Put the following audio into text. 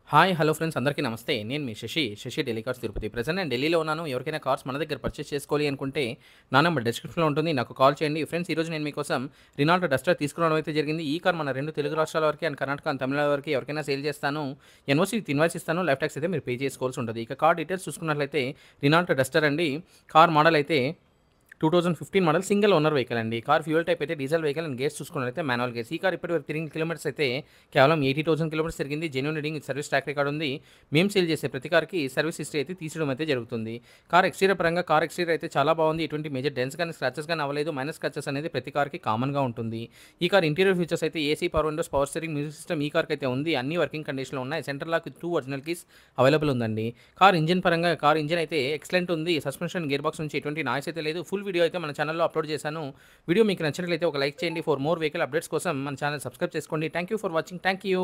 Hi hello friends అందరికీ నమస్తే. నేను మీ శశి ఢిల్లీ కార్స్ తిరుపతి. ప్రెజెంట్ నేను ఢిల్లీలో ఉన్నాను. ఎవరికైనా కార్స్ మన దగ్గర పర్చేస్ చేసుకోవాలి అనుకుంటే నా నంబర్ డిస్క్రిప్షన్‌లో ఉంటుంది. నాకు కాల్ చేయండి. ఫ్రెండ్స్ ఈరోజు నేను మీకోసం రినాల్టో డస్టర్ తీసుకురావడం అయితే జరిగింది. ఈ కార్ మన 2 తెలుగు రాష్ట్రాల వరకి అండ్ కర్ణాటక అండ్ తమిళనాడు వరకి ఎవరికైనా సేల్ చేస్తాను. ఎన్ఓసి విత్ ఇన్వాయిస్ ఇస్తాను. లైఫ్ టాక్స్ అయితే మీరు పే చేసుకోవాల్సి ఉంటది. ఇక కార్ డీటెయిల్స్ చూసుకున్నట్లయితే రినాల్టో డస్టర్ అండి. కార్ మోడల్ అయితే 2015 మోడల్ సింగిల్ ఓనర్ వెహికల్ అండి. కార్ ఫ్యూయల్ టైప్ అయితే డీజిల్ వెహికల్ అండ్ గేర్స్ చూసుకున్నట్లయితే మాన్యువల్ గేర్స్. ఈ కార్ ఇప్పటివరకు తిరిగిన కిలోమీటర్స్ అయితే కేవలం 80,000 కిలోమీటర్స్ తిరిగింది. Genuine reading with service track record ఉంది. మేము సేల్ చేసే ప్రతి కార్‌కి సర్వీస్ హిస్టరీ అయితే తీసేయడం అయితే జరుగుతుంది. కార్ ఎక్స్‌టీరియర్ పరంగా కార్ ఎక్స్‌టీరియర్ అయితే చాలా బాగుంది. ఎటువంటి మేజర్ డెన్స్ కానీ స్క్రాచెస్ కానీ అవ్వలేదు. మైనర్ స్క్రాచెస్ అనేది ప్రతి కార్‌కి కామన్‌గా ఉంటుంది. ఈ కార్ ఇంటీరియర్ ఫీచర్స్ అయితే AC, power windows, power steering, music system ఈ కార్‌కి అయితే ఉంది. అన్ని వర్కింగ్ కండిషన్‌లో ఉన్నాయి. Centre lock with 2 original keys available ఉందండి. కార్ ఇంజిన్ పరంగా కార్ ఇంజిన్ అయితే ఎక్సలెంట్ ఉంది. సస్పెన్షన్, గేర్ బాక్స్ నుంచి ఎటువంటి నాయిస్ అయితే లేదు. ఫుల్ వీడియో అయితే మన ఛానెల్‌లో అప్లోడ్ చేశాను. వీడియో మీకు నచ్చినట్లయితే ఒక లైక్ చేయండి. ఫర్ మోర్ వెహికల్ అప్డేట్స్ కోసం మన ఛానెల్ సబ్స్క్రైబ్ చేసుకోండి. Thank you for watching. Thank you.